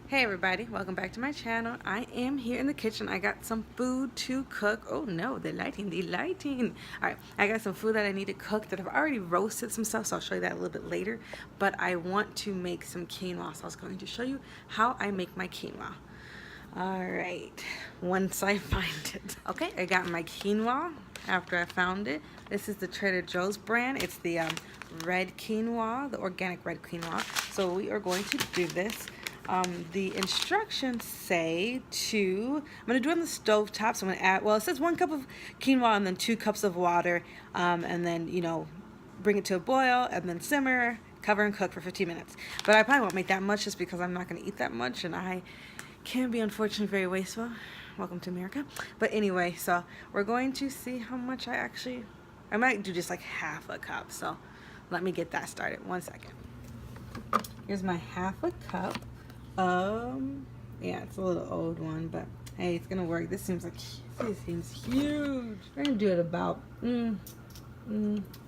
Hey everybody, welcome back to my channel. I am here in the kitchen. I got some food to cook. Oh no, the lighting. All right, I got some food that I need to cook that I've already roasted some stuff, so I'll show you that a little bit later. But I want to make some quinoa, so I was going to show you how I make my quinoa. All right, once I find it. Okay, I got my quinoa after I found it. This is the Trader Joe's brand. It's the red quinoa, the organic red quinoa. So we are going to do this. The instructions say I'm going to do it on the stove top. So I'm going to add, well, it says 1 cup of quinoa and then 2 cups of water. And then, bring it to a boil and then simmer, cover and cook for 15 minutes. But I probably won't make that much just because I'm not going to eat that much. And I can be, unfortunately, very wasteful. Welcome to America. But anyway, so we're going to see how much I might do just like half a cup. So let me get that started. 1 second. Here's my half a cup. Yeah, it's a little old one, but hey, it's gonna work. This seems huge. We're gonna do it about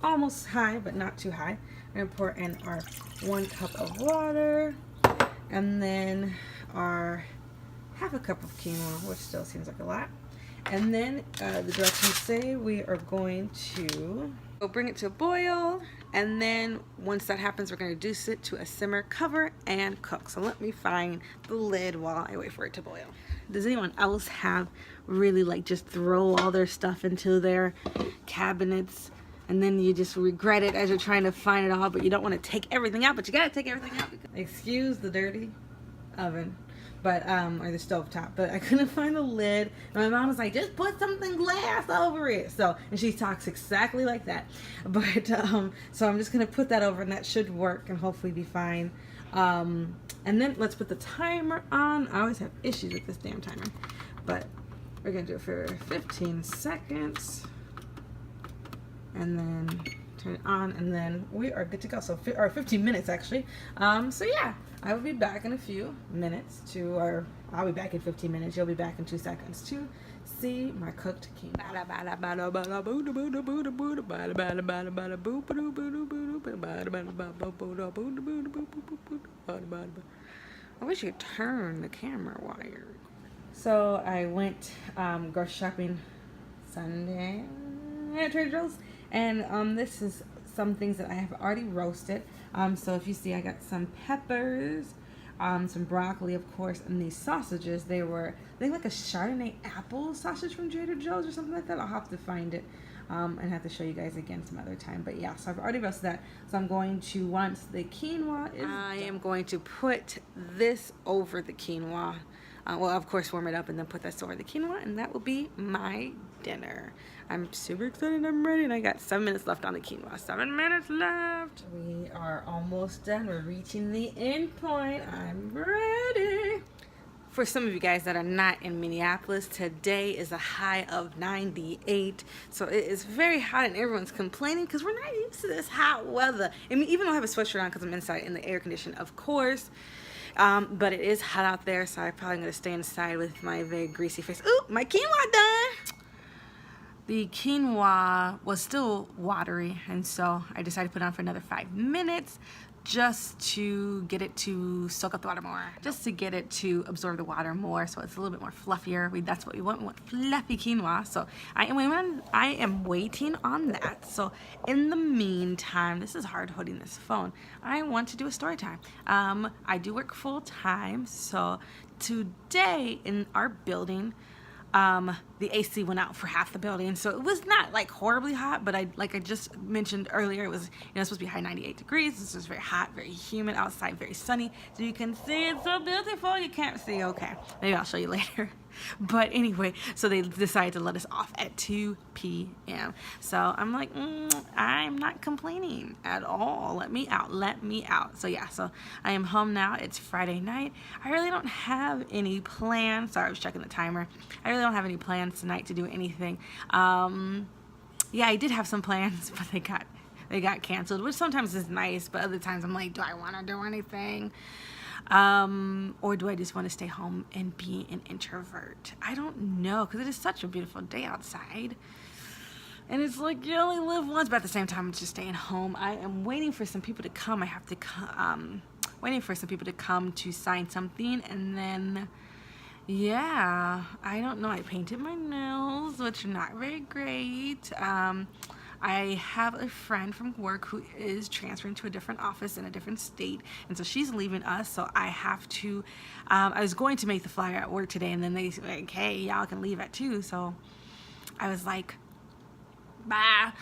almost high, but not too high. We're gonna pour in our 1 cup of water, and then our half a cup of quinoa, which still seems like a lot. And then the directions say we are going to bring it to a boil, and then once that happens, we're going to reduce it to a simmer, cover, and cook. So let me find the lid while I wait for it to boil. Does anyone else have really just throw all their stuff into their cabinets, and then you just regret it as you're trying to find it all, but you don't want to take everything out, but you got to take everything out? Excuse the dirty oven. But or the stove top, but I couldn't find the lid. And my mom was like, just put something glass over it. So, and she talks exactly like that. But so I'm just gonna put that over, and that should work and hopefully be fine. And then let's put the timer on. I always have issues with this damn timer, but we're gonna do it for 15 seconds, and then turn it on, and then we are good to go. So, or 15 minutes actually. So yeah, I will be back in a few minutes I'll be back in 15 minutes. You'll be back in 2 seconds to see my cooked quinoa. I wish you could turn the camera wire. So I went grocery shopping Sunday at Trader Joe's, and this is some things that I have already roasted. So if you see, I got some peppers, some broccoli, of course, and these sausages. They like a Chardonnay apple sausage from Trader Joe's or something like that. I'll have to find it and have to show you guys again some other time. But yeah, so I've already roasted that. So I'm going to, once the quinoa is I am going to put this over the quinoa. Well, of course, warm it up and then put that over the quinoa, and that will be my dinner. I'm super excited. I'm ready, and I got 7 minutes left on the quinoa. 7 minutes left. We are almost done. We're reaching the end point. I'm ready. For some of you guys that are not in Minneapolis, today is a high of 98. So it is very hot, and everyone's complaining because we're not used to this hot weather. I mean, even though I have a sweatshirt on because I'm inside in the air condition, of course. But it is hot out there, so I'm probably going to stay inside with my very greasy face. Ooh, my quinoa done! The quinoa was still watery, and so I decided to put it on for another 5 minutes just to get it to soak up the water more, just to get it to absorb the water more, so it's a little bit more fluffier. That's what we want. We want fluffy quinoa. So I am waiting on that. So in the meantime, this is hard holding this phone. I want to do a story time. I do work full time, so today in our building, the AC went out for half the building, so it was not like horribly hot, but like I just mentioned earlier, it was supposed to be high 98 degrees. This was very hot, very humid outside, very sunny. So you can see it's so beautiful. You can't see, okay, maybe I'll show you later. But anyway, so they decided to let us off at 2 p.m. So I'm like, I'm not complaining at all. Let me out. So yeah, so I am home now. It's Friday night. I really don't have any plans. Sorry, I was checking the timer. I really don't have any plans tonight to do anything. Yeah, I did have some plans, but they got canceled, which sometimes is nice, but other times I'm like, do I want to do anything? Or do I just want to stay home and be an introvert? I don't know, because it is such a beautiful day outside. And it's like you only live once, but at the same time, I'm just staying home. I am waiting for some people to come. I have to waiting for some people to come to sign something, and then yeah, I don't know. I painted my nails, which are not very great. I have a friend from work who is transferring to a different office in a different state, and so she's leaving us, so I have to, I was going to make the flyer at work today, and then they said, like, hey, y'all can leave at 2, so I was like, bye.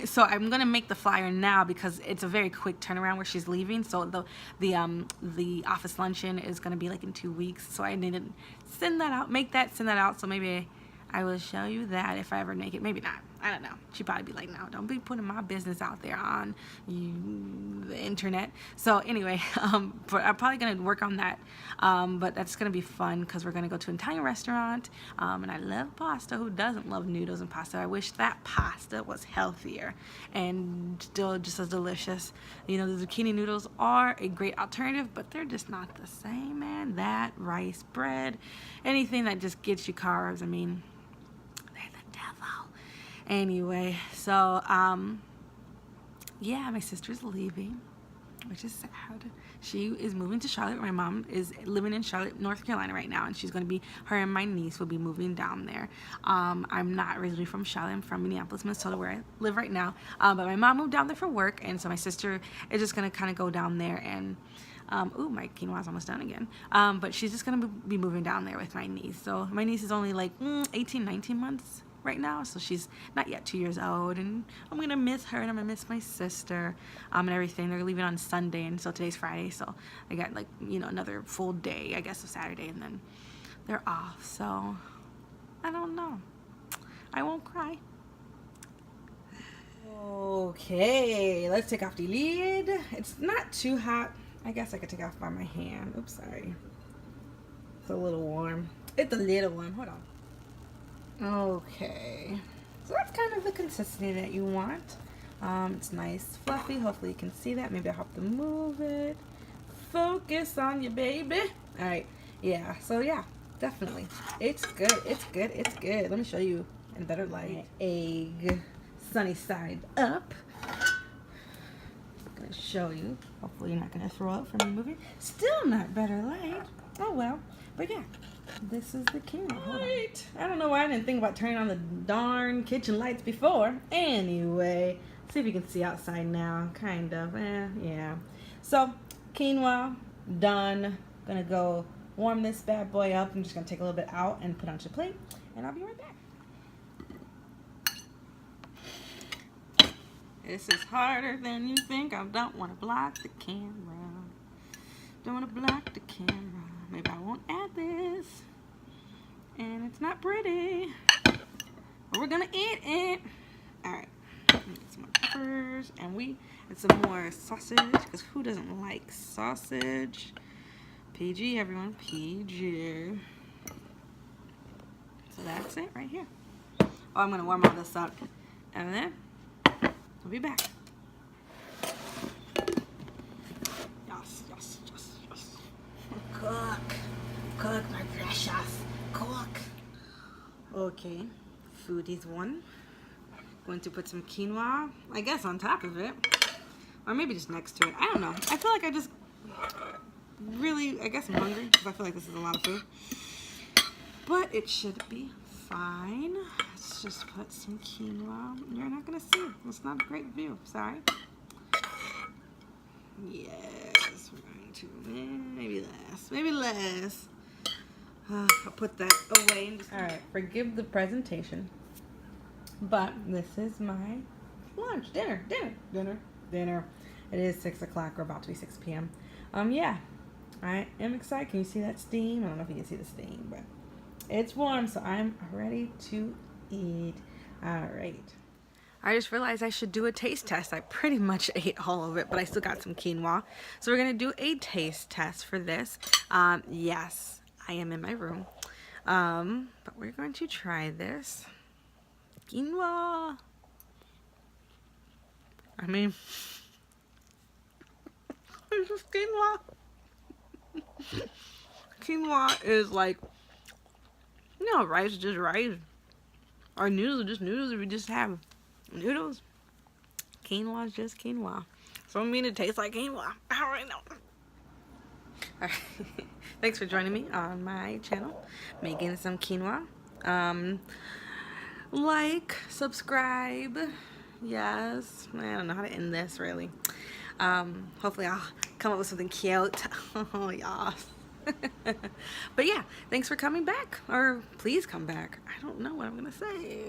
So I'm gonna make the flyer now because it's a very quick turnaround where she's leaving. So the office luncheon is gonna be like in 2 weeks. So I need to send that out, send that out. So maybe I will show you that if I ever make it. Maybe not. I don't know. She'd probably be like, no, don't be putting my business out there on the internet. So anyway, but I'm probably going to work on that. But that's going to be fun because we're going to go to an Italian restaurant. And I love pasta. Who doesn't love noodles and pasta? I wish that pasta was healthier and still just as delicious. You know, the zucchini noodles are a great alternative, but they're just not the same, man. That rice bread, anything that just gets you carbs, I mean, anyway, so yeah, my sister's leaving, which is sad. She is moving to Charlotte. My mom is living in Charlotte, North Carolina right now, and she's going to be, her and my niece will be moving down there. I'm not originally from Charlotte. I'm from Minneapolis, Minnesota, where I live right now, but my mom moved down there for work, and so my sister is just going to kind of go down there and ooh, my quinoa's almost done again. But she's just going to be moving down there with my niece. So my niece is only like 18, 19 months right now, so she's not yet 2 years old, and I'm gonna miss her, and I'm gonna miss my sister, and everything. They're leaving on Sunday, and so today's Friday, so I got, like, you know, another full day, I guess, of Saturday, and then they're off. So I don't know. I won't cry. Okay, let's take off the lid. It's not too hot. I guess I could take off by my hand. Oops, sorry. It's a little warm. It's a little warm. Hold on. Okay, so that's kind of the consistency that you want. It's nice, fluffy. Hopefully you can see that. Maybe I'll have to move it. Focus on you, baby. All right, yeah, so yeah, definitely. It's good, it's good, it's good. Let me show you in better light. Egg, sunny side up. I'm gonna show you. Hopefully you're not gonna throw up from me moving. Still not better light. Oh well, but yeah. This is the quinoa. Hold on. I don't know why I didn't think about turning on the darn kitchen lights before. Anyway, see if you can see outside now. Kind of. Yeah. So, quinoa, done. Gonna go warm this bad boy up. I'm just gonna take a little bit out and put it onto the plate, and I'll be right back. This is harder than you think. I don't want to block the camera. Don't want to block the camera. Maybe I won't add this. And it's not pretty. But we're gonna eat it. Alright. Get some more peppers. And some more sausage. Because who doesn't like sausage? PG, everyone. PG. So that's it right here. Oh, I'm gonna warm all this up. And then we'll be back. Cook, my precious. Cook. Okay, food is one. Going to put some quinoa, I guess, on top of it. Or maybe just next to it. I don't know. I feel like I just really, I guess I'm hungry because I feel like this is a lot of food. But it should be fine. Let's just put some quinoa. You're not going to see it. It's not a great view. Sorry. Yes, we're going to, maybe less. Maybe less. I'll put that away. And just... Alright, forgive the presentation. But this is my lunch. Dinner. It is 6 o'clock. We're about to be 6 p.m. Yeah. I am excited. Can you see that steam? I don't know if you can see the steam, but it's warm, so I'm ready to eat. Alright. I just realized I should do a taste test. I pretty much ate all of it, but I still got some quinoa. So we're going to do a taste test for this. Yes, I am in my room. But we're going to try this. Quinoa. I mean, it's just quinoa. Quinoa is like, you know, rice is just rice. Or noodles are just noodles if you just have noodles. Quinoa is just quinoa. So I mean, it tastes like quinoa. I don't really know. Alright. Thanks for joining me on my channel, making some quinoa. Like, subscribe. Yes. I don't know how to end this really. Hopefully I'll come up with something cute. Oh, yeah. But yeah, thanks for coming back. Or please come back. I don't know what I'm gonna say.